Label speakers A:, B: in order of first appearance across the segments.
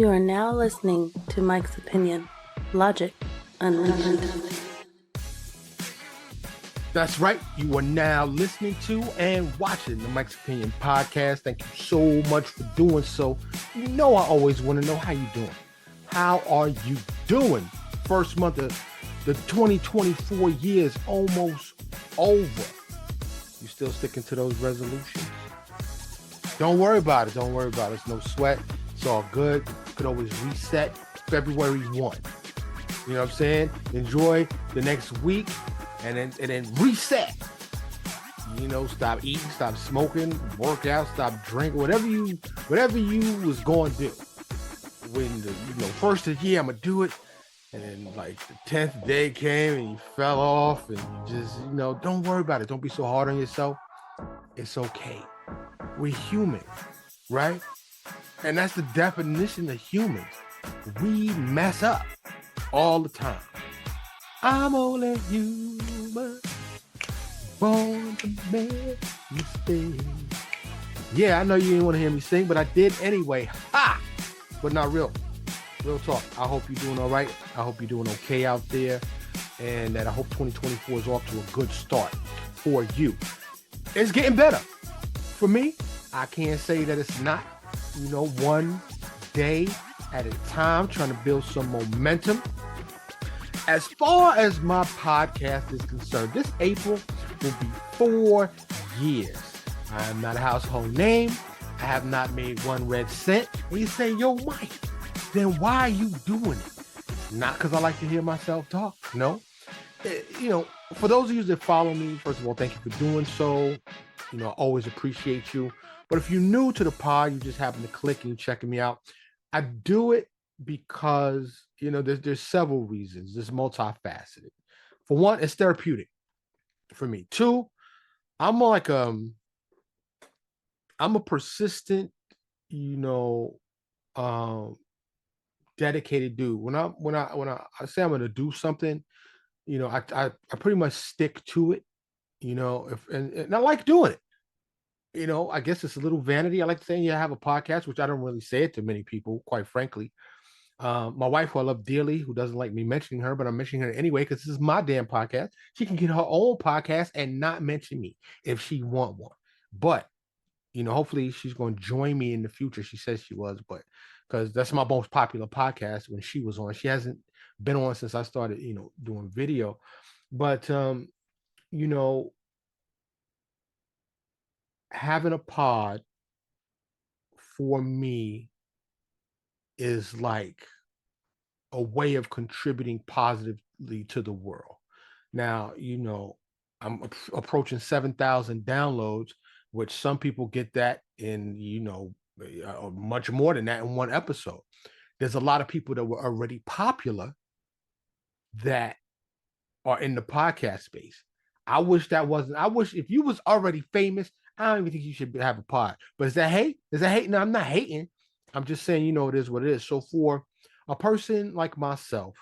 A: You are now listening to Mike's Opinion, Logic Unlimited.
B: That's right. You are now listening to and watching the Mike's Opinion podcast. Thank you so much for doing so. You know I always want to know how you doing. How are you doing? First month of the 2024 year is almost over. You still sticking to those resolutions? Don't worry about it. Don't worry about it. It's no sweat. It's all good. You can always reset February 1. You know what I'm saying? Enjoy the next week and then reset. You know, stop eating, stop smoking, work out, stop drinking, whatever you was going to do. When the first of the year, I'm going to do it. And then like the 10th day came and you fell off and you just, don't worry about it. Don't be so hard on yourself. It's okay. We're human, right? And that's the definition of humans. We mess up all the time. I'm only human, born to make mistakes. Yeah, I know you didn't want to hear me sing, but I did anyway. Ha! But not real talk. I hope you're doing all right. I hope you're doing okay out there. And that I hope 2024 is off to a good start for you. It's getting better. For me, I can't say that it's not. One day at a time, trying to build some momentum. As far as my podcast is concerned, this April will be 4 years. I am not a household name. I have not made one red cent. And you say, yo, Mike, then why are you doing it? Not because I like to hear myself talk. No. For those of you that follow me, first of all, thank you for doing so. I always appreciate you. But if you're new to the pod, you just happen to click and you're checking me out. I do it because, there's several reasons. It's multifaceted. For one, it's therapeutic for me. Two, I'm a persistent, dedicated dude. When I say I'm going to do something, I pretty much stick to it, and I like doing it. I guess it's a little vanity. I like saying I have a podcast, which I don't really say it to many people, quite frankly. My wife, who I love dearly, who doesn't like me mentioning her, but I'm mentioning her anyway because this is my damn podcast. She can get her own podcast and not mention me if she want one. But, hopefully she's going to join me in the future. She says she was, but because that's my most popular podcast when she was on. She hasn't been on since I started, doing video. But, having a pod for me is like a way of contributing positively to the world. Now, I'm approaching 7,000 downloads, which some people get that in, much more than that in one episode. There's a lot of people that were already popular that are in the podcast space. I wish if you was already famous, I don't even think you should have a pod. But is that hate? No, I'm not hating. I'm just saying, it is what it is. So for a person like myself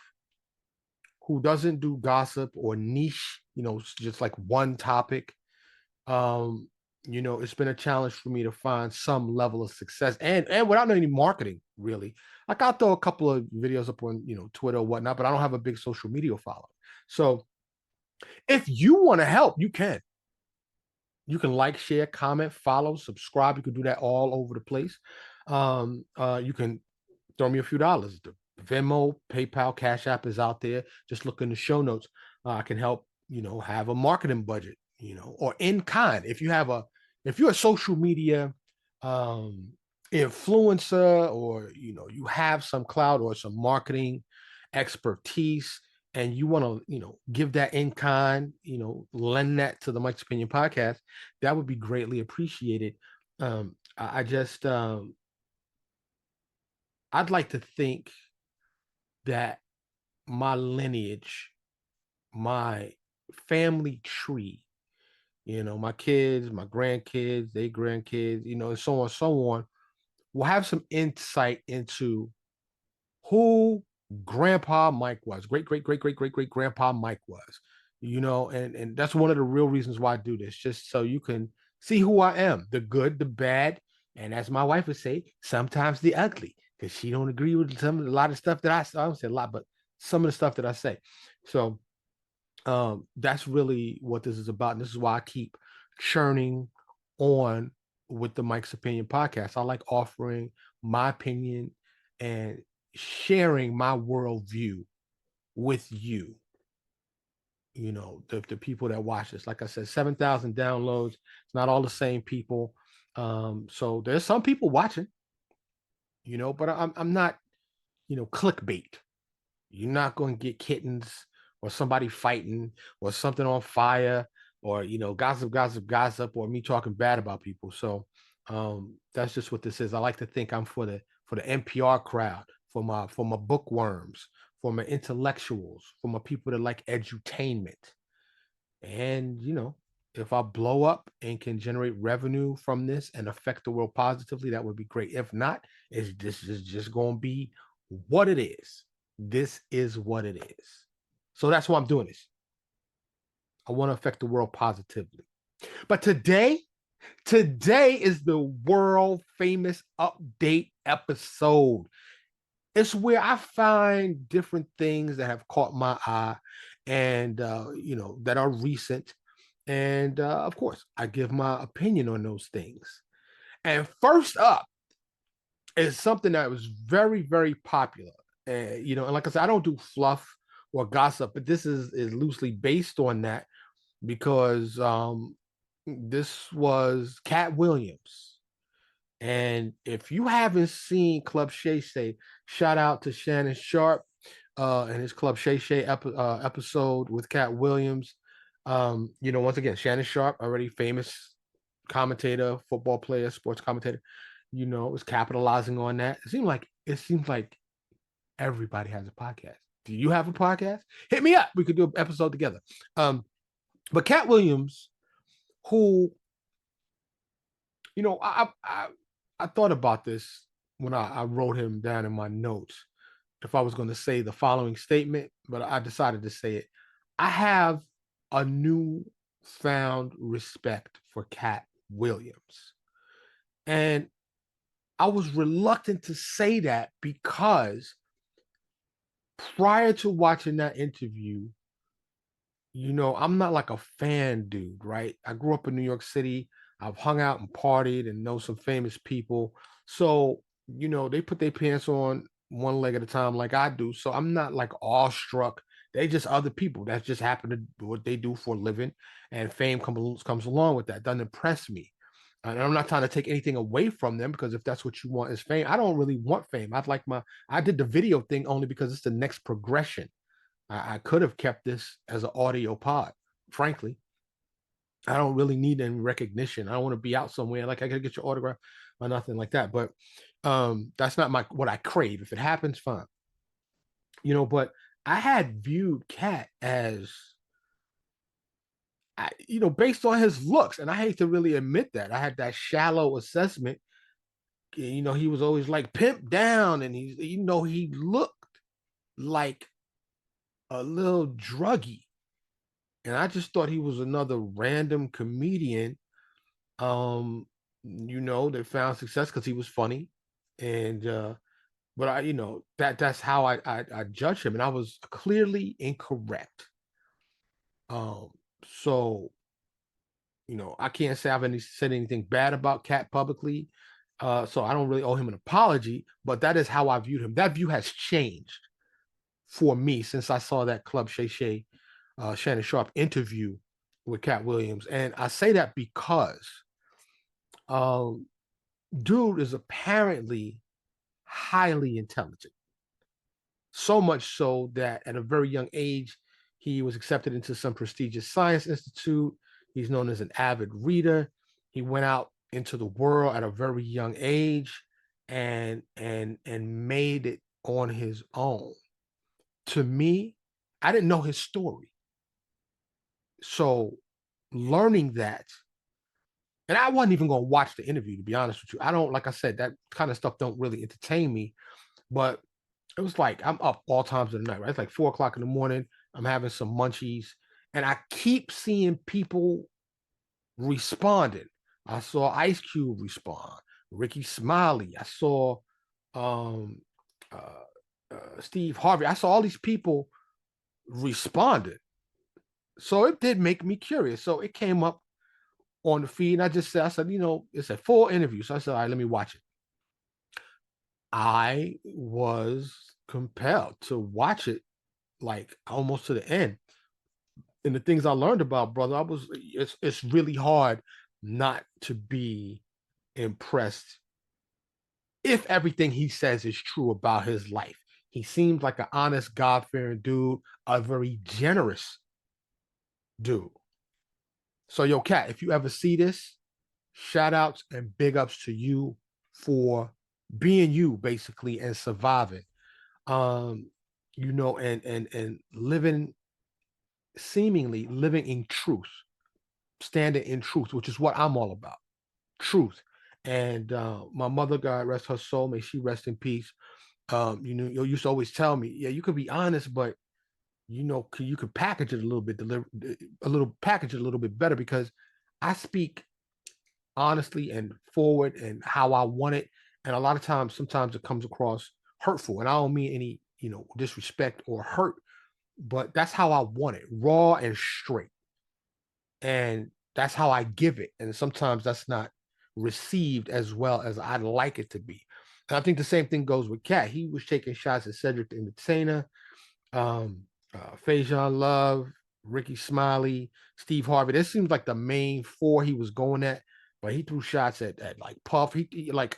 B: who doesn't do gossip or niche, just like one topic, it's been a challenge for me to find some level of success and without any marketing, really. Like I'll throw a couple of videos up on, Twitter or whatnot, but I don't have a big social media following. So if you want to help, you can. You can like, share, comment, follow, subscribe. You can do that all over the place. You can throw me a few dollars. The Venmo, PayPal, Cash App is out there. Just look in the show notes. I can help, have a marketing budget, or in kind. If you're a social media influencer, or, you have some clout or some marketing expertise, and you want to, give that in kind, lend that to the Mike's Opinion podcast, that would be greatly appreciated. I'd like to think that my lineage, my family tree, my kids, my grandkids, their grandkids, and so on, will have some insight into who Grandpa Mike was, great Grandpa Mike was, and that's one of the real reasons why I do this, just so you can see who I am, the good, the bad, and as my wife would say, sometimes the ugly. because she don't agree with a lot of stuff that I don't say a lot, but some of the stuff that I say. So that's really what this is about. And this is why I keep churning on with the Mike's Opinion podcast. I like offering my opinion and sharing my worldview with you. You know, the people that watch this. Like I said, 7,000 downloads. It's not all the same people. So there's some people watching, you know, but I'm not, you know, clickbait. You're not going to get kittens or somebody fighting or something on fire or, you know, gossip, or me talking bad about people. So that's just what this is. I like to think I'm for the NPR crowd, for my bookworms, for my intellectuals, for my people that like edutainment. And, you know, if I blow up and can generate revenue from this and affect the world positively, that would be great. If not, this is just going to be what it is. This is what it is. So that's why I'm doing this. I want to affect the world positively. But today is the world famous update episode. It's where I find different things that have caught my eye and, you know, that are recent. And of course, I give my opinion on those things. And first up is something that was very, very popular. You know, and like I said, I don't do fluff or gossip, but this is loosely based on that because this was Katt Williams. And if you haven't seen Club Shay Shay, shout out to Shannon Sharp and his Club Shay Shay episode with Katt Williams. You know, once again, Shannon Sharp, already famous commentator, football player, sports commentator, you know, was capitalizing on that. It seems like everybody has a podcast. Do you have a podcast? Hit me up. We could do an episode together. But Katt Williams, who, you know, I thought about this when I wrote him down in my notes if I was going to say the following statement, but I decided to say it. I have a new found respect for Katt Williams. And I was reluctant to say that because prior to watching that interview, you know, I'm not like a fan dude, right? I grew up in New York City. I've hung out and partied and know some famous people. So, you know, they put their pants on one leg at a time like I do. So I'm not like awestruck. They just other people that just happen to do what they do for a living. And fame comes along with that. Doesn't impress me. And I'm not trying to take anything away from them because if that's what you want is fame, I don't really want fame. I did the video thing only because it's the next progression. I could have kept this as an audio pod. Frankly, I don't really need any recognition. I don't want to be out somewhere like I gotta get your autograph or nothing like that. But that's not what I crave. If it happens, fine. You know, but I had viewed Katt as, you know, based on his looks, and I hate to really admit that. I had that shallow assessment. You know, he was always like pimped down, and you know, he looked like a little druggy. And I just thought he was another random comedian, you know, that found success because he was funny. And but you know, that's how I judge him, and I was clearly incorrect. So you know, I can't say I've said anything bad about Katt publicly. So I don't really owe him an apology, but that is how I viewed him. That view has changed for me since I saw that Club Shay Shay Shannon Sharp interview with Katt Williams. And I say that because dude is apparently highly intelligent. So much so that at a very young age, he was accepted into some prestigious science institute. He's known as an avid reader. He went out into the world at a very young age and made it on his own. To me, I didn't know his story. So learning that, and I wasn't even going to watch the interview, to be honest with you. I don't, like I said, that kind of stuff don't really entertain me. But it was like I'm up all times of the night, right? It's like 4 o'clock in the morning. I'm having some munchies, and I keep seeing people responding. I saw Ice Cube respond, Ricky Smiley. I saw um, Steve Harvey. I saw all these people responded. So it did make me curious. So it came up on the feed, and I said, it's a full interview. So I said, all right, let me watch it. I was compelled to watch it like almost to the end. And the things I learned about brother, it's really hard not to be impressed if everything he says is true about his life. He seems like an honest, God-fearing dude, a very generous dude. So, yo, Katt, if you ever see this, shout outs and big ups to you for being you, basically, and surviving. Um, and living, seemingly living in truth, standing in truth, which is what I'm all about. Truth. And my mother, God rest her soul, may she rest in peace. You used to always tell me, yeah, you could be honest, but you could package it a little bit, package it a little bit better, because I speak honestly and forward and how I want it. And a lot of times, sometimes it comes across hurtful. And I don't mean any, disrespect or hurt, but that's how I want it, raw and straight. And that's how I give it. And sometimes that's not received as well as I'd like it to be. And I think the same thing goes with Katt. He was taking shots at Cedric the Entertainer, Faison Love, Ricky Smiley, Steve Harvey. This seems like the main four he was going at, but he threw shots at like Puff. He like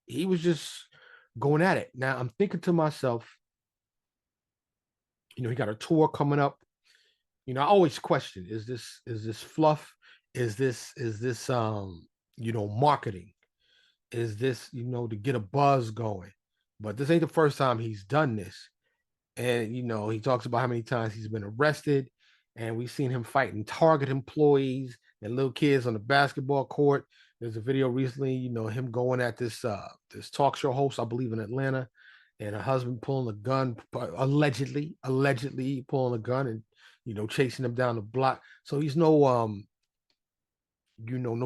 B: he was just going at it. Now I'm thinking to myself, he got a tour coming up. I always question: is this fluff? Is this marketing? Is this to get a buzz going? But this ain't the first time he's done this. And he talks about how many times he's been arrested, and we've seen him fighting Target employees and little kids on the basketball court. There's a video recently, him going at this talk show host, I believe in Atlanta, and her husband pulling a gun, allegedly pulling a gun and chasing him down the block. So he's no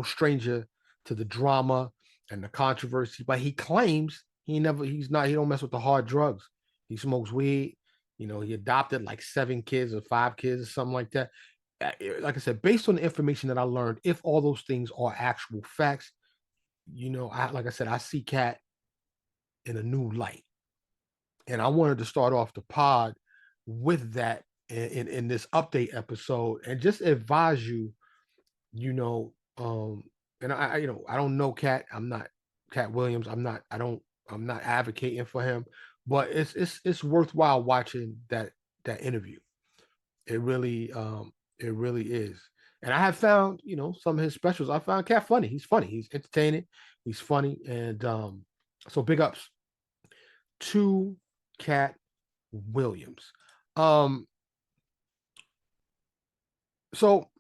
B: stranger to the drama and the controversy, but he claims he don't mess with the hard drugs. He smokes weed. He adopted like 7 kids or 5 kids or something like that. Like I said, based on the information that I learned, if all those things are actual facts, like I said, I see Katt in a new light. And I wanted to start off the pod with that in this update episode and just advise you, you know, and I don't know Katt. I'm not Katt Williams. I'm not advocating for him, but it's worthwhile watching that interview. It really is. And I have found, some of his specials. I found Katt funny. He's funny. He's entertaining. He's funny. And so big ups to Katt Williams. Um, so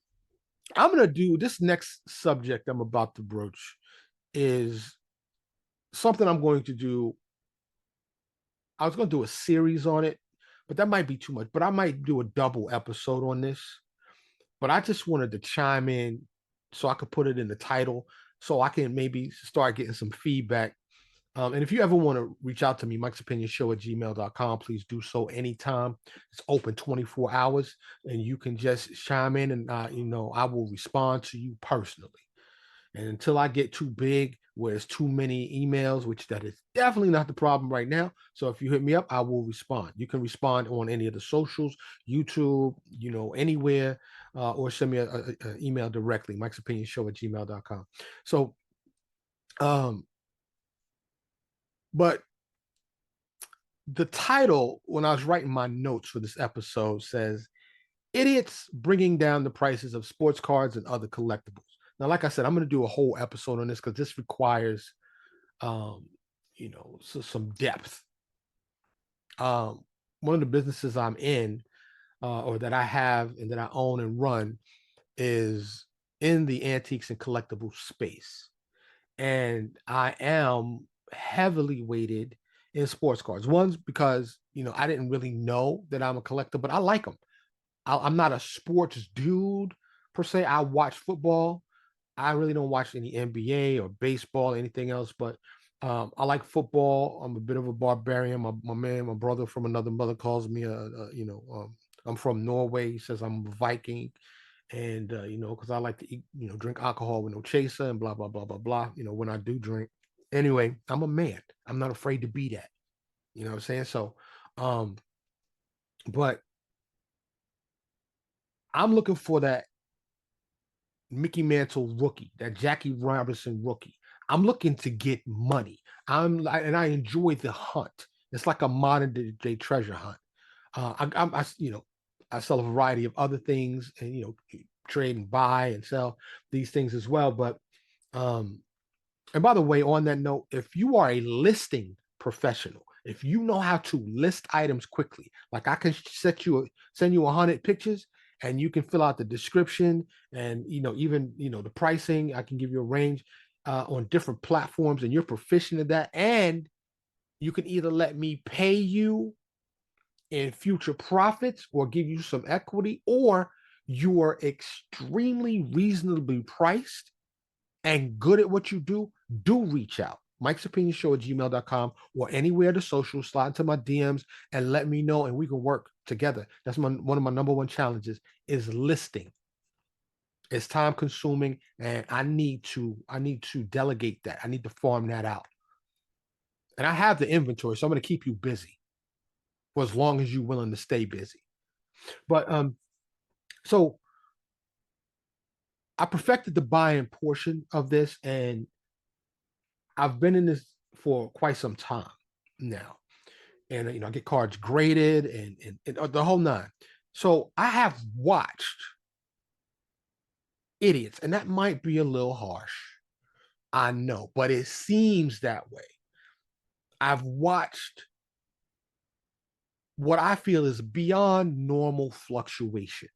B: I'm gonna do this next subject I'm about to broach is something I'm going to do. I was going to do a series on it, but that might be too much. But I might do a double episode on this. But I just wanted to chime in so I could put it in the title so I can maybe start getting some feedback. And if you ever want to reach out to me, Mike's Opinion Show at gmail.com, please do so anytime. It's open 24 hours and you can just chime in and, I will respond to you personally. And until I get too big, where there's too many emails, which that is definitely not the problem right now. So if you hit me up, I will respond. You can respond on any of the socials, YouTube, anywhere, or send me an email directly, Mike's Opinion Show at gmail.com. So, but the title, when I was writing my notes for this episode, says idiots bringing down the prices of sports cards and other collectibles. Now, like I said, I'm going to do a whole episode on this because this requires, some depth. One of the businesses I'm in, or that I have and that I own and run, is in the antiques and collectibles space, and I am heavily weighted in sports cards. One's because I didn't really know that I'm a collector, but I like them. I'm not a sports dude per se. I watch football. I really don't watch any NBA or baseball or anything else, but I like football. I'm a bit of a barbarian. My brother from another mother calls me I'm from Norway. He says I'm a Viking, and because I like to eat, drink alcohol with no chaser and blah blah blah blah blah. When I do drink, anyway, I'm a man. I'm not afraid to be that. You know what I'm saying? So, um, but I'm looking for that Mickey Mantle rookie, that Jackie Robinson rookie. I'm looking to get money. And I enjoy the hunt. It's like a modern day treasure hunt. I sell a variety of other things, and trade and buy and sell these things as well. But um, and by the way, on that note, if you are a listing professional, if you know how to list items quickly, like I can send you 100 pictures, and you can fill out the description, and even the pricing. I can give you a range on different platforms, and you're proficient at that. And you can either let me pay you in future profits or give you some equity, or you are extremely reasonably priced and good at what you do reach out. Mike's Opinion Show at gmail.com or anywhere the social, slide into my DMs and let me know, and we can work together. That's one of my number one challenges is listing. It's time consuming, and I need to delegate that. I need to farm that out. And I have the inventory, so I'm going to keep you busy for as long as you're willing to stay busy. But so I perfected the buying portion of this, and I've been in this for quite some time now. And I get cards graded and the whole nine. So I have watched idiots, and that might be a little harsh. I know, but it seems that way. I've watched what I feel is beyond normal fluctuation.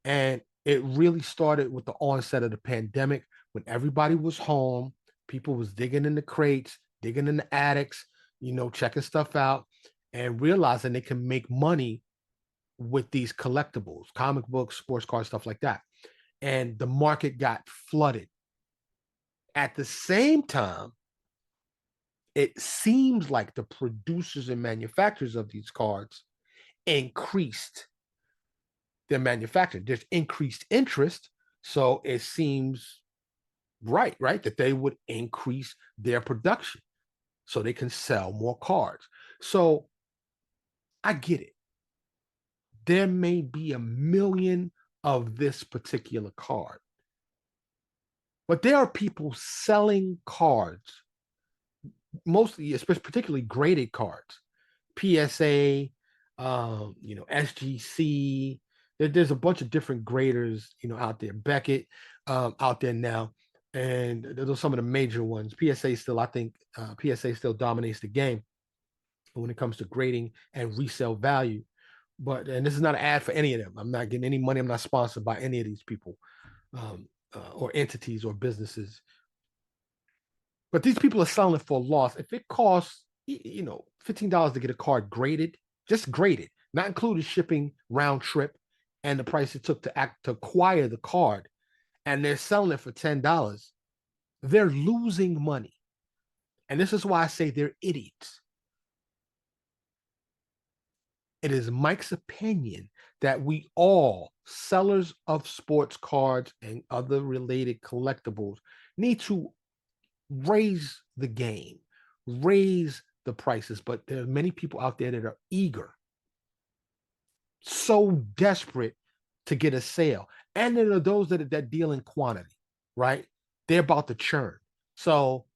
B: And it really started with the onset of the pandemic when everybody was home. People was digging in the crates, digging in the attics, checking stuff out and realizing they can make money with these collectibles, comic books, sports cards, stuff like that. And the market got flooded. At the same time, it seems like the producers and manufacturers of these cards increased their manufacturing. There's increased interest. So it seems right, that they would increase their production so they can sell more cards. So I get it. There may be a million of this particular card, but there are people selling cards, mostly, especially particularly graded cards, PSA, SGC. There's a bunch of different graders, out there. Beckett, out there now, and those are some of the major ones. PSA still, I think, PSA still dominates the game when it comes to grading and resale value. And this is not an ad for any of them. I'm not getting any money. I'm not sponsored by any of these people, or entities or businesses. But these people are selling it for a loss. If it costs, $15 to get a card graded, just graded, not included shipping round trip and the price it took to acquire the card, and they're selling it for $10, they're losing money. And this is why I say they're idiots. It is Mike's opinion that we all, sellers of sports cards and other related collectibles, need to raise the game, raise the prices. But there are many people out there that are eager, so desperate to get a sale. And there are those that deal in quantity, right? They're about to churn. So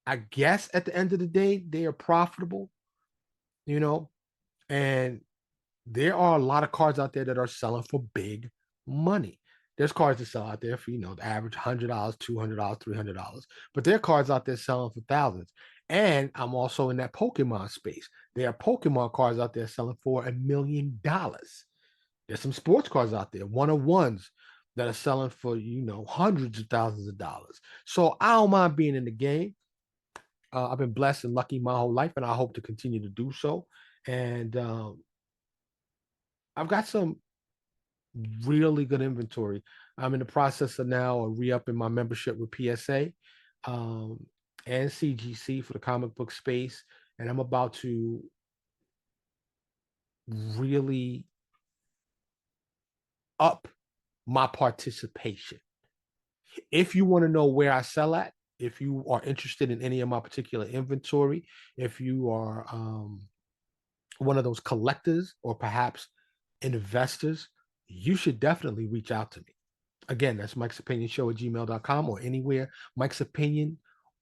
B: I guess at the end of the day, they are profitable, and there are a lot of cards out there that are selling for big money. There's cards that sell out there for, the average $100, $200, $300, but there are cards out there selling for thousands. And I'm also in that Pokemon space. There are Pokemon cards out there selling for $1 million. There's some sports cards out there, one-on-ones that are selling for, hundreds of thousands of dollars. So I don't mind being in the game. I've been blessed and lucky my whole life, and I hope to continue to do so. And I've got some really good inventory. I'm in the process of now re-upping my membership with PSA. Um, and CGC for the comic book space, and I'm about to really up my participation. If you want to know where I sell at, if you are interested in any of my particular inventory, if you are one of those collectors or perhaps investors, you should definitely reach out to me. Again, that's Mike's Opinion Show at gmail.com or anywhere Mike's Opinion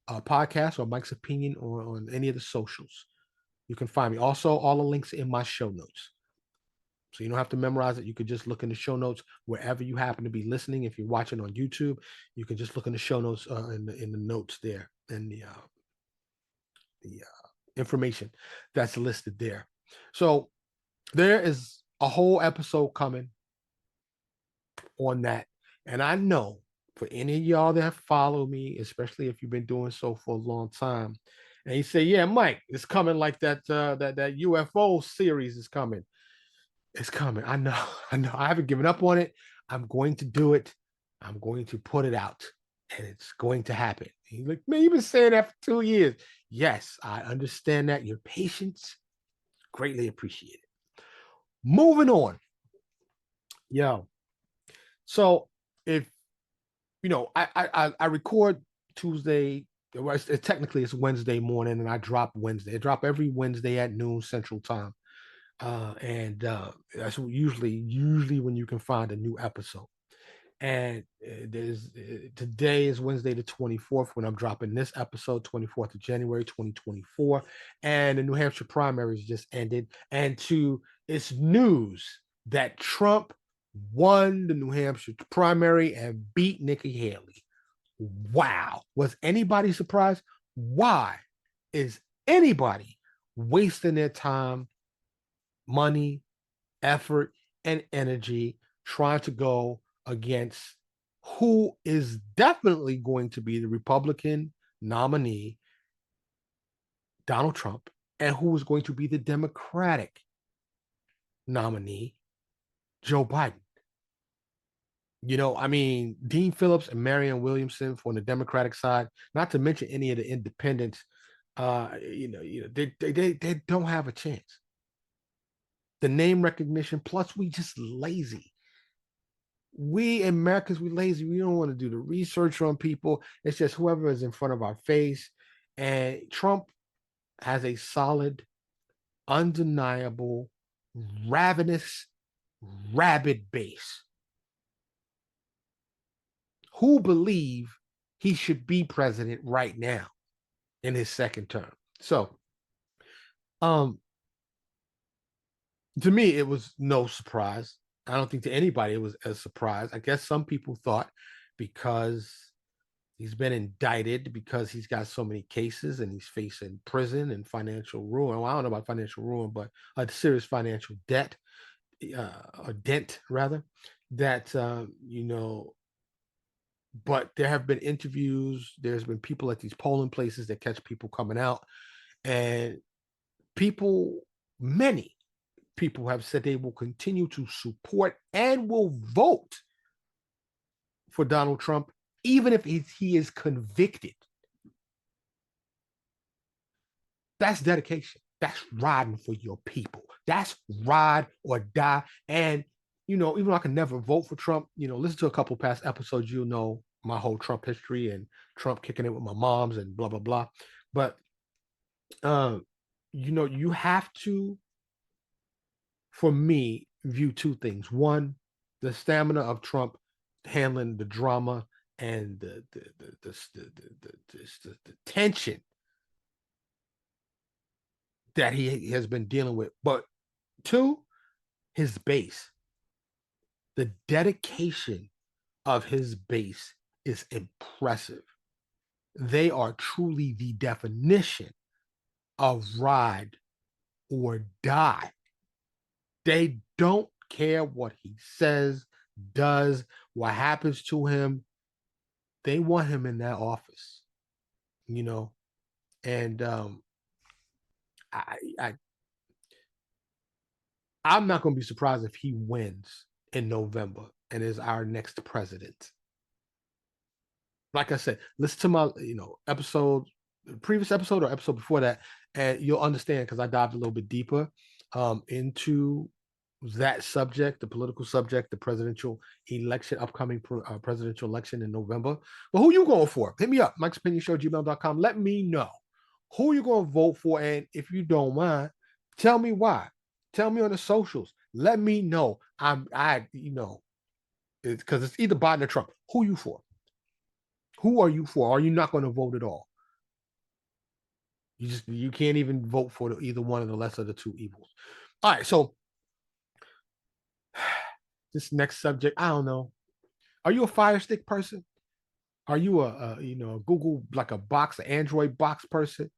B: podcast or Mike's Opinion on any of the socials. You can find me. Also, all the links in my show notes. So you don't have to memorize it. You could just look in the show notes wherever you happen to be listening. If you're watching on YouTube, you can just look in the show notes in the notes there and the information that's listed there. So there is a whole episode coming on that. And I know for any of y'all that follow me, especially if you've been doing so for a long time, and you say, "Yeah, Mike, it's coming like that that UFO series is coming." It's coming. I know. I know. I haven't given up on it. I'm going to do it. I'm going to put it out, and it's going to happen. He's like, "Man, you've been saying that for 2 years." Yes, I understand that. Your patience, greatly appreciated. Moving on. Yo. So if I record Tuesday. Technically, it's Wednesday morning, and I drop Wednesday. I drop every Wednesday at noon Central Time, and that's usually when you can find a new episode. And today is Wednesday the 24th when I'm dropping this episode, 24th of January 2024, and the New Hampshire primaries just ended. And it's news that Trump won the New Hampshire primary and beat Nikki Haley. Wow. Was anybody surprised? Why is anybody wasting their time, money, effort, and energy trying to go against who is definitely going to be the Republican nominee, Donald Trump, and who is going to be the Democratic nominee, Joe Biden? Dean Phillips and Marianne Williamson on the Democratic side, not to mention any of the independents, they don't have a chance. The name recognition, plus we just lazy. We Americans, we lazy. We don't want to do the research on people. It's just whoever is in front of our face. And Trump has a solid, undeniable, ravenous, rabid base who believe he should be president right now in his second term. So, to me, it was no surprise. I don't think to anybody it was a surprise. I guess some people thought because he's been indicted, because he's got so many cases and he's facing prison and financial ruin. Well, I don't know about financial ruin, but a serious financial debt, or dent rather, that, but there have been interviews. There's been people at these polling places that catch people coming out, and many people have said they will continue to support and will vote for Donald Trump, even if he is convicted. That's dedication. That's riding for your people. That's ride or die. And, even though I can never vote for Trump, listen to a couple past episodes, you'll know my whole Trump history and Trump kicking it with my moms and blah, blah, blah. But, you have to, for me, view two things. One, the stamina of Trump handling the drama and the tension that he has been dealing with. But two, his base. The dedication of his base is impressive. They are truly the definition of ride or die. They don't care what he says, does, what happens to him. They want him in that office, and I'm not going to be surprised if he wins in November and is our next president. Like I said, listen to my episode the previous episode or episode before that, and you'll understand because I dived a little bit deeper into that subject, the political subject, the presidential election, upcoming presidential election in November. Well, who you going for? Hit me up, mikesopinionshow@gmail.com. Let me know who you going to vote for, and if you don't mind, tell me why. Tell me on the socials. Let me know. Because it's either Biden or Trump. Who you for? Who are you for? Are you not going to vote at all? You can't even vote for either one of the lesser of the two evils. All right, so this next subject, I don't know. Are you a Fire Stick person? Are you a Google, like a box, an Android box person?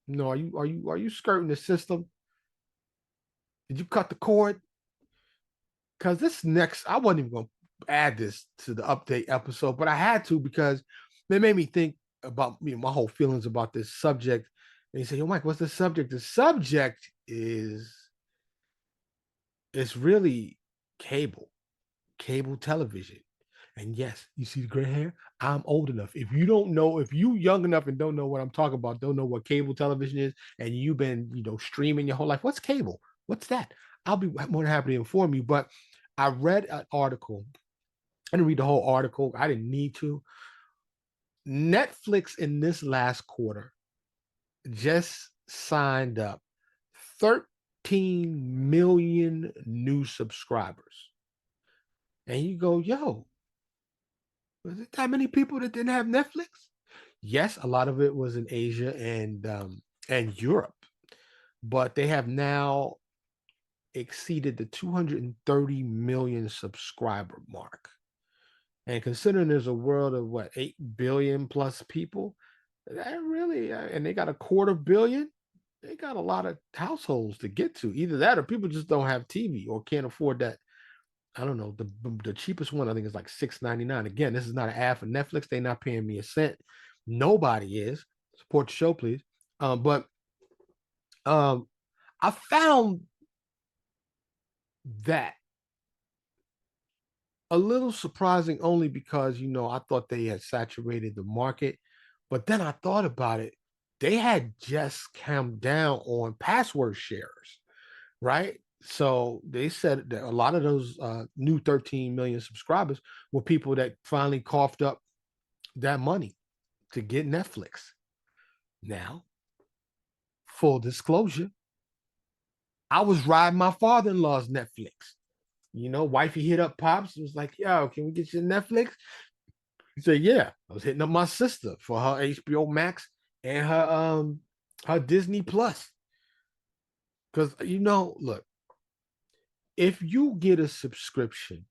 B: No, are you skirting the system? Did you cut the cord? Because this next, I wasn't even going to add this to the update episode, but I had to because it made me think about my whole feelings about this subject. And you say, "Yo, Mike, what's the subject?" The subject is it's really cable television. And yes, you see the gray hair? I'm old enough. If you don't know, if you young enough and don't know what I'm talking about, don't know what cable television is, and you've been, streaming your whole life, what's cable? What's that? I'll be more than happy to inform you. But I read an article. I didn't read the whole article. I didn't need to. Netflix in this last quarter just signed up 13 million new subscribers. And you go, yo, was it that many people that didn't have Netflix? Yes, a lot of it was in Asia and Europe, but they have now exceeded the 230 million subscriber mark. And considering there's a world of 8 billion plus people, that really, and they got a quarter billion, they got a lot of households to get to. Either that or people just don't have TV or can't afford that. I don't know. The cheapest one I think is like $6.99. Again, this is not an ad for Netflix. They're not paying me a cent. Nobody is. Support the show, please. But I found that a little surprising only because I thought they had saturated the market, but then I thought about it. They had just come down on password shares, right? So they said that a lot of those new 13 million subscribers were people that finally coughed up that money to get Netflix. Now, full disclosure, I was riding my father-in-law's Netflix. Wifey hit up Pops. It was like, yo, can we get you Netflix? He said, yeah. I was hitting up my sister for her HBO Max and her Disney Plus. Because look, if you get a subscription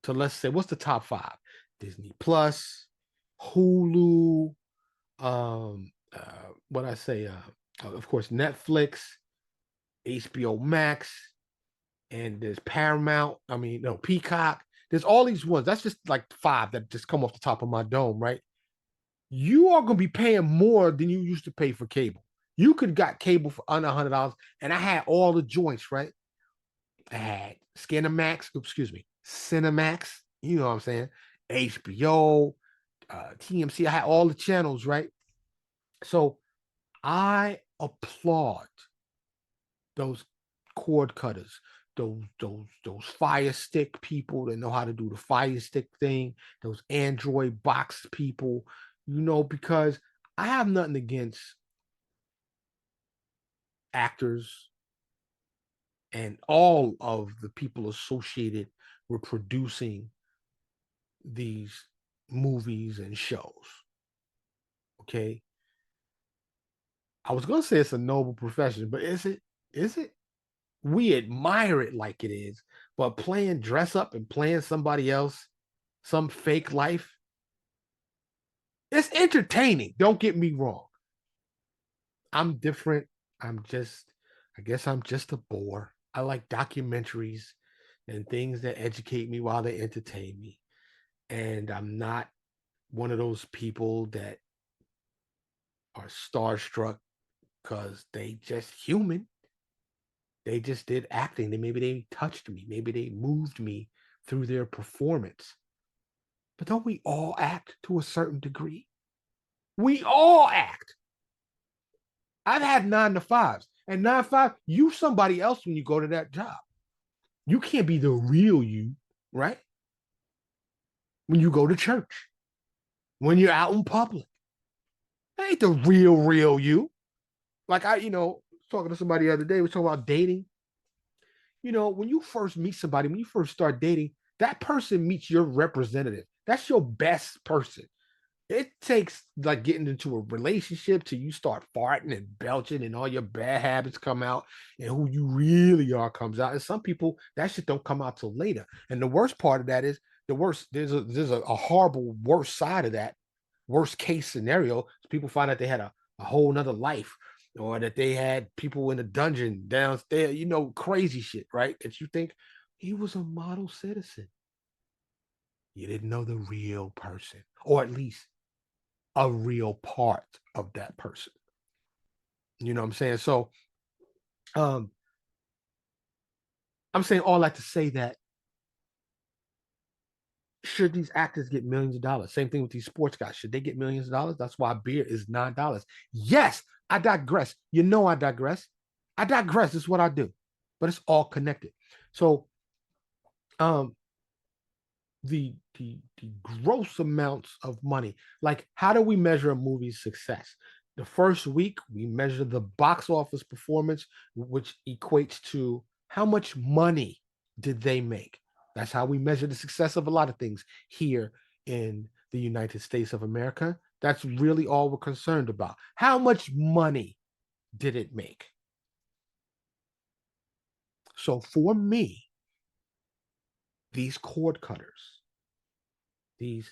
B: to, let's say, what's the top 5? Disney Plus, Hulu, what I say, of course, Netflix, HBO Max, and there's Paramount. I mean, no, Peacock. There's all these ones. That's just like 5 that just come off the top of my dome, right? You are going to be paying more than you used to pay for cable. You could got cable for under $100, and I had all the joints, right? I had Cinemax. You know what I'm saying? HBO, TMC. I had all the channels, right? So I applaud those cord cutters, those Fire Stick people that know how to do the Fire Stick thing, those Android box people, because I have nothing against actors and all of the people associated with producing these movies and shows. Okay. I was gonna say it's a noble profession, but is it? Is it? We admire it like it is, but playing dress up and playing somebody else, some fake life, it's entertaining. Don't get me wrong. I'm different. I guess I'm just a bore. I like documentaries and things that educate me while they entertain me. And I'm not one of those people that are starstruck because they just human. They just did acting. Maybe they touched me. Maybe they moved me through their performance. But don't we all act to a certain degree? We all act. I've had 9 to 5s, and 9 to 5, you somebody else when you go to that job. You can't be the real you, right? When you go to church, when you're out in public, that ain't the real you. Like talking to somebody the other day, we were talking about dating. When you first meet somebody, when you first start dating, that person meets your representative. That's your best person. It takes like getting into a relationship till you start farting and belching and all your bad habits come out and who you really are comes out. And some people that shit don't come out till later. And the worst part of that is the worst. There's a horrible worst side of that. Worst case scenario is people find out they had a whole nother life or that they had people in a dungeon downstairs, crazy shit, right? That you think he was a model citizen. You didn't know the real person, or at least a real part of that person. You know what I'm saying? So um I'm saying all that to say that should these actors get millions of dollars? Same thing with these sports guys. Should they get millions of dollars? That's why beer is $9. Yes, I digress. I digress. I digress. This is what I do. But it's all connected. So um the gross amounts of money. Like, how do we measure a movie's success? The first week, we measure the box office performance, which equates to how much money did they make. That's how we measure the success of a lot of things here in the United States of America. That's really all we're concerned about. How much money did it make? So for me, these cord cutters, these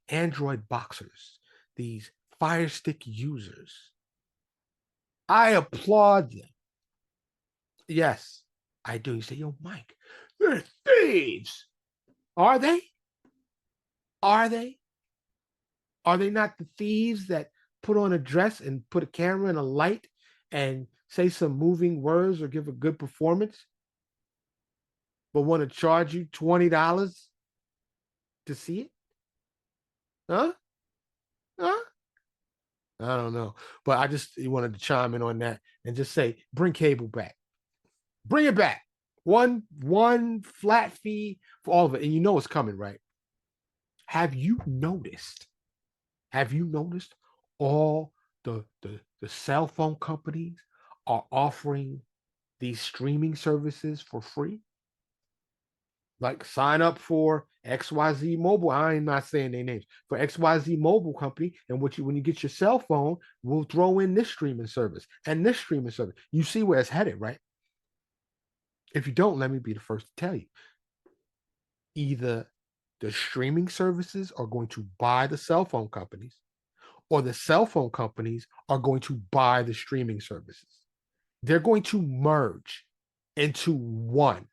B: Android boxers, these Fire Stick users, I applaud them. Yes, I do. You say, yo, Mike, they're thieves. Are they? Are they? Are they not the thieves that put on a dress and put a camera and a light and say some moving words or give a good performance, but want to charge you $20 to see it? Huh? Huh? I don't know. But I just wanted to chime in on that and just say, bring cable back. Bring it back. One flat fee for all of it. And you know it's coming, right? Have you noticed? Have you noticed all the cell phone companies are offering these streaming services for free? Like, sign up for XYZ Mobile. I'm not saying their names. For XYZ Mobile Company, and when you get your cell phone, we'll throw in this streaming service and this streaming service. You see where it's headed, right? If you don't, let me be the first to tell you. Either the streaming services are going to buy the cell phone companies, or the cell phone companies are going to buy the streaming services. They're going to merge into one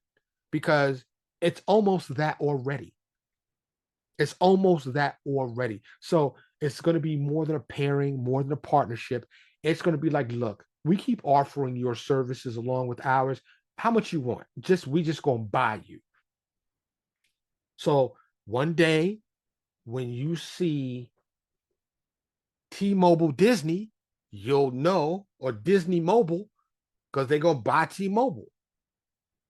B: because it's almost that already. It's almost that already. So it's going to be more than a pairing, more than a partnership. It's going to be like, look, we keep offering your services along with ours. How much you want? We just going to buy you. So one day when you see T-Mobile Disney, you'll know, or Disney Mobile, because they're going to buy T-Mobile.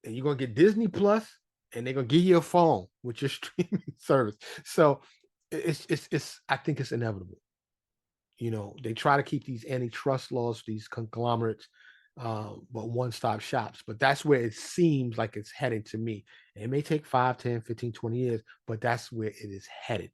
B: And you're going to get Disney Plus, and they're going to give you a phone with your streaming service. So it's I think it's inevitable. They try to keep these antitrust laws, these conglomerates, but one-stop shops. But that's where it seems like it's heading to me. It may take 5, 10, 15, 20 years, but that's where it is headed.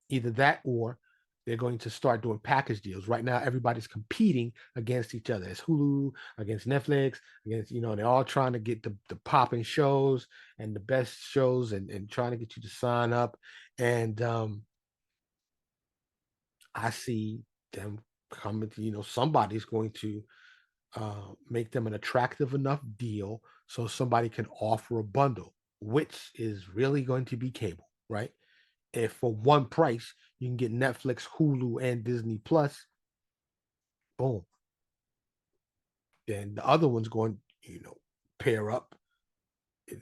B: Either that or they're going to start doing package deals. Right now, everybody's competing against each other. It's Hulu against Netflix, against, they're all trying to get the popping shows and the best shows and trying to get you to sign up. And I see them coming to, somebody's going to make them an attractive enough deal so somebody can offer a bundle, which is really going to be cable, right? If for one price you can get Netflix, Hulu, and Disney Plus, boom. Then the other one's going, pair up.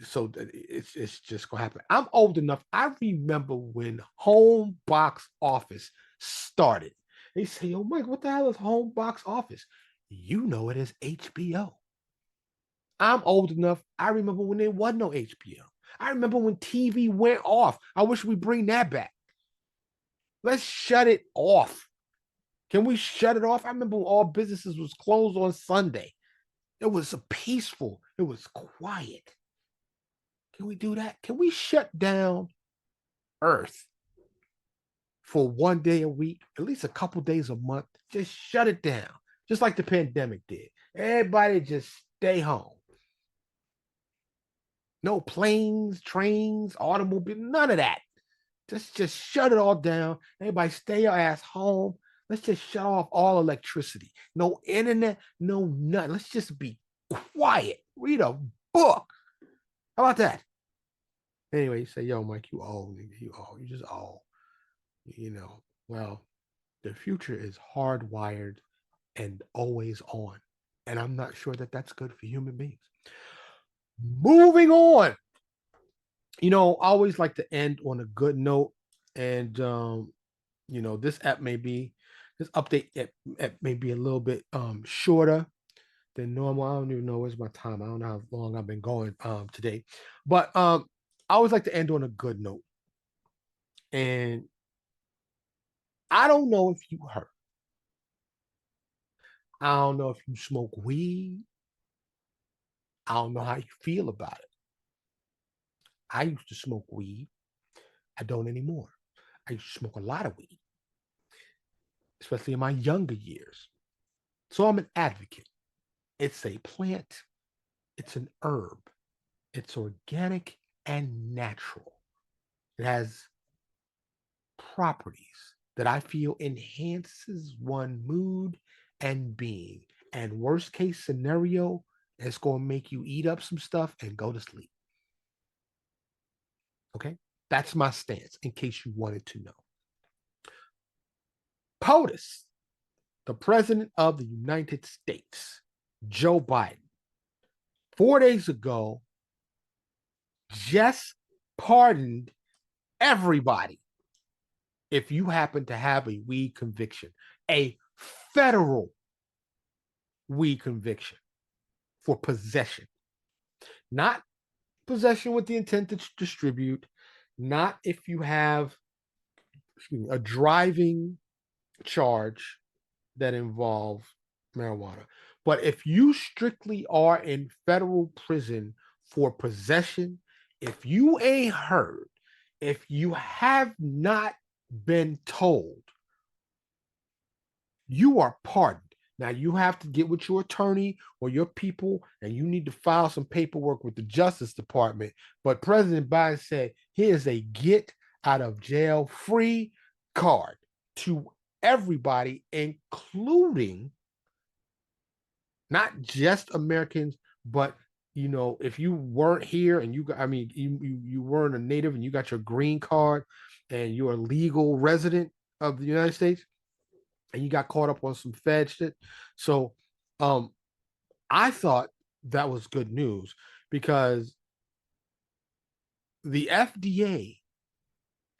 B: So it's just gonna happen. I'm old enough. I remember when home box office started. They say, "Oh, Mike, what the hell is home box office?" You know it is HBO. I'm old enough. I remember when there was no HBO. I remember when TV went off. I wish we bring that back. Let's shut it off. Can we shut it off? I remember when all businesses was closed on Sunday. It was peaceful. It was quiet. Can we do that? Can we shut down Earth for one day a week, at least a couple days a month? Just shut it down, just like the pandemic did. Everybody just stay home. No planes, trains, automobiles, none of that. Just shut it all down. Everybody stay your ass home. Let's just shut off all electricity. No internet, no nothing. Let's just be quiet. Read a book. How about that? Anyway, you say, yo, Mike, you old. You old. You just old. Well, the future is hardwired and always on. And I'm not sure that that's good for human beings. Moving on. I always like to end on a good note. And, this update app may be a little bit shorter than normal. I don't even know where's my time. I don't know how long I've been going today. But I always like to end on a good note. And I don't know if you heard. I don't know if you smoke weed. I don't know how you feel about it. I used to smoke weed. I don't anymore. I used to smoke a lot of weed, especially in my younger years. So I'm an advocate. It's a plant, it's an herb, it's organic and natural. It has properties that I feel enhances one mood and being. And worst case scenario, it's going to make you eat up some stuff and go to sleep. Okay? That's my stance in case you wanted to know. POTUS, the president of the United States, Joe Biden, 4 days ago, just pardoned everybody if you happen to have a weed conviction, a federal weed conviction for possession, not possession with the intent to distribute, not if you have a driving charge that involves marijuana. But if you strictly are in federal prison for possession, if you ain't heard, if you have not been told, you are pardoned. Now you have to get with your attorney or your people, and you need to file some paperwork with the Justice Department. But President Biden said, here's a get out of jail free card to everybody, including not just Americans, but if you weren't here and you weren't a native and you got your green card and you're a legal resident of the United States and you got caught up on some Fed shit. So I thought that was good news because the FDA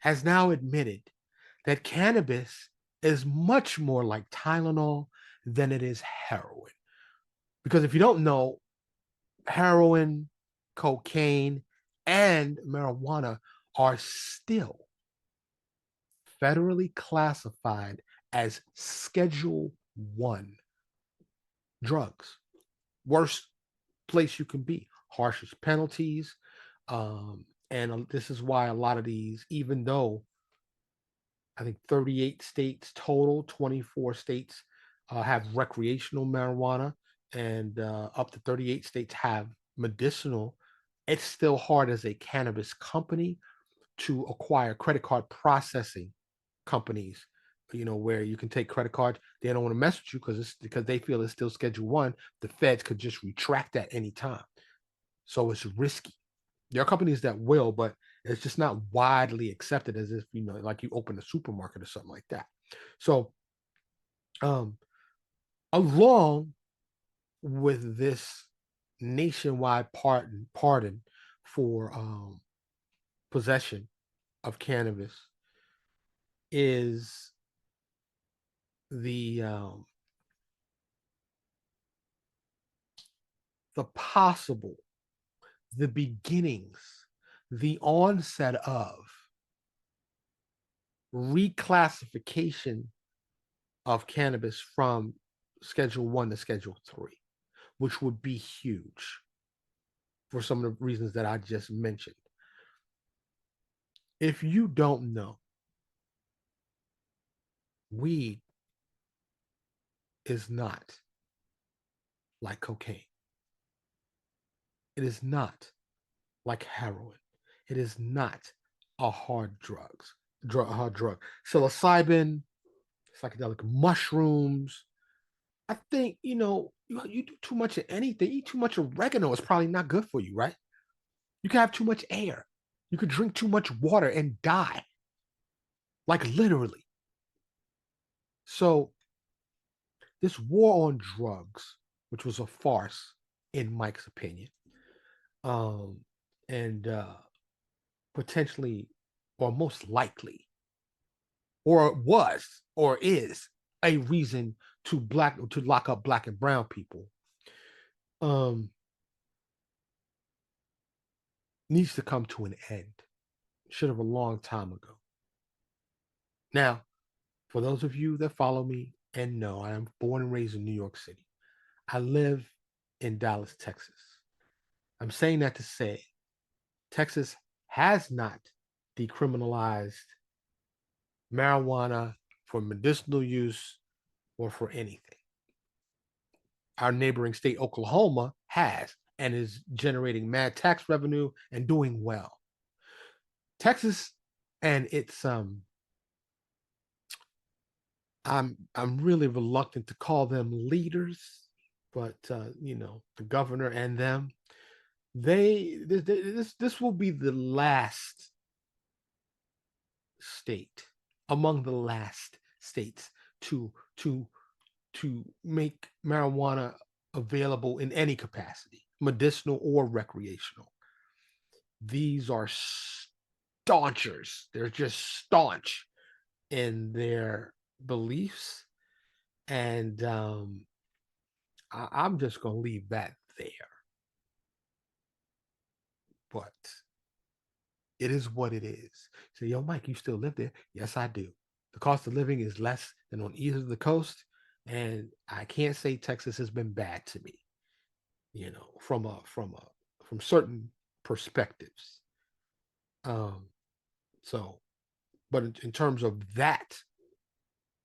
B: has now admitted that cannabis is much more like Tylenol than it is heroin. Because if you don't know, heroin, cocaine, and marijuana are still federally classified as Schedule 1 drugs. Worst place you can be, harshest penalties. And this is why a lot of these, even though I think 38 states total, 24 states have recreational marijuana, and up to 38 states have medicinal. It's still hard as a cannabis company to acquire credit card processing companies, where you can take credit cards. They don't want to mess with you because they feel it's still Schedule 1. The feds could just retract that anytime. So it's risky. There are companies that will, but it's just not widely accepted as if, like you open a supermarket or something like that. So along with this nationwide pardon for possession of cannabis is the possible, the beginnings, the onset of reclassification of cannabis from Schedule 1 to Schedule 3, which would be huge for some of the reasons that I just mentioned. If you don't know, weed is not like cocaine. It is not like heroin. It is not a hard drug. Psilocybin, psychedelic mushrooms. I think, you do too much of anything, eat too much oregano, it's probably not good for you, right? You can have too much air. You could drink too much water and die. Like literally. So this war on drugs, which was a farce, in Mike's opinion, and potentially, or most likely, or was, or is a reason to lock up black and brown people, needs to come to an end. Should have a long time ago. Now, for those of you that follow me and know, I am born and raised in New York City. I live in Dallas, Texas. I'm saying that to say Texas has not decriminalized marijuana for medicinal use or for anything. Our neighboring state, Oklahoma, has and is generating mad tax revenue and doing well. Texas and its I'm really reluctant to call them leaders, but the governor and them, this will be the last state, among the last states to make marijuana available in any capacity, medicinal or recreational. These are staunchers. They're just staunch in their beliefs, and I'm just gonna leave that there. But it is what it is. So, yo, Mike, you still live there? Yes, I do. The cost of living is less than on either of the coast, and I can't say Texas has been bad to me, from certain perspectives. So, but in terms of that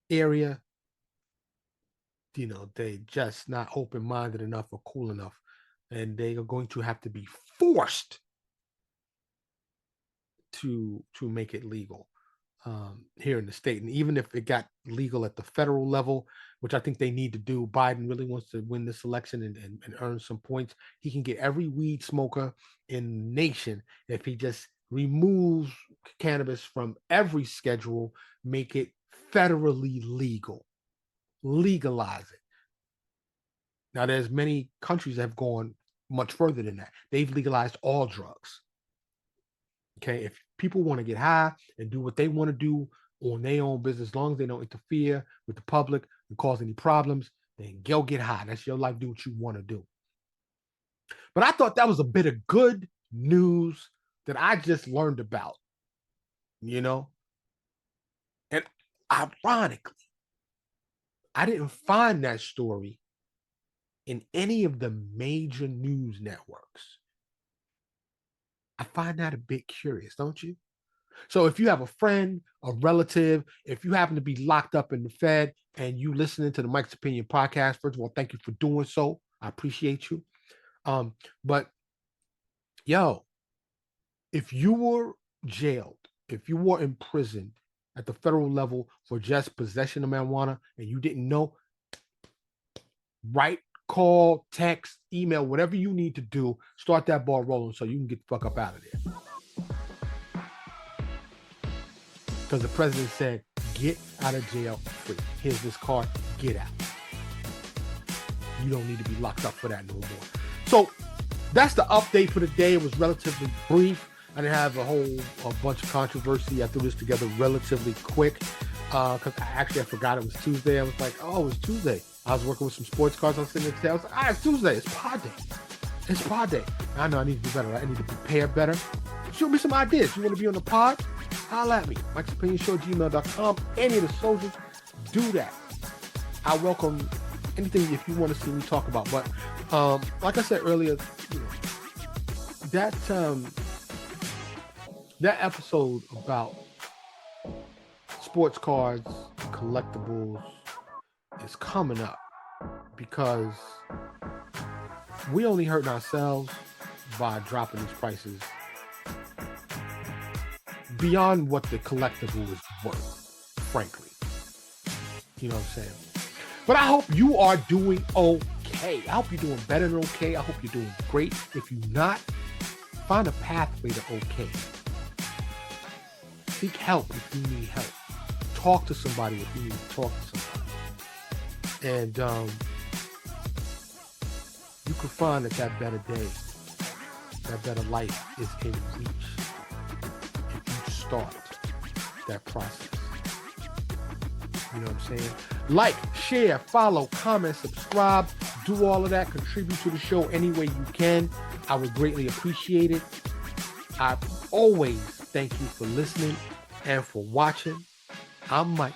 B: area, they just not open-minded enough or cool enough, and they are going to have to be forced to make it legal here in the state. And even if it got legal at the federal level, which I think they need to do, Biden really wants to win this election and earn some points. He can get every weed smoker in the nation if he just removes cannabis from every schedule, make it federally legal, legalize it. Now, there's many countries that have gone much further than that. They've legalized all drugs. Okay, if people want to get high and do what they want to do on their own business, as long as they don't interfere with the public and cause any problems, then go get high. That's your life. Do what you want to do. But I thought that was a bit of good news that I just learned about, And ironically, I didn't find that story in any of the major news networks. I find that a bit curious, don't you? So if you have a friend, a relative, if you happen to be locked up in the Fed and you listening to the Mike's Opinion podcast, first of all, thank you for doing so. I appreciate you. But yo, if you were jailed, if you were imprisoned at the federal level for just possession of marijuana and you didn't know, write, call, text, email, whatever you need to do, start that ball rolling so you can get the fuck up out of there. Because the president said, get out of jail free. Here's this card, get out. You don't need to be locked up for that no more. So that's the update for the day. It was relatively brief. I didn't have a bunch of controversy. I threw this together relatively quick. Because I forgot it was Tuesday. I was like, oh, it's Tuesday. I was working with some sports cards. I was sitting there today. I was like, it's Tuesday. It's pod day. It's pod day. I know I need to do better. Right? I need to prepare better. Shoot me some ideas. You want to be on the pod? Holla at me. Mike'sOpinionShow@gmail.com. Any of the socials. Do that. I welcome anything if you want to see me talk about. But like I said earlier, that episode about sports cards, collectibles is coming up because we only hurting ourselves by dropping these prices beyond what the collectible is worth, frankly. You know what I'm saying? But I hope you are doing okay. I hope you're doing better than okay. I hope you're doing great. If you're not, find a pathway to okay. Seek help if you need help. Talk to somebody if you need to talk to somebody. And you can find that better day, that better life is in reach if you start that process. You know what I'm saying? Like, share, follow, comment, subscribe, do all of that, contribute to the show any way you can. I would greatly appreciate it. I always thank you for listening and for watching. I'm Mike.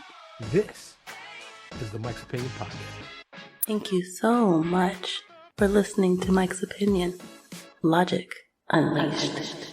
B: This is the Mike's Opinion Podcast.
A: Thank you so much for listening to Mike's Opinion. Logic Unleashed.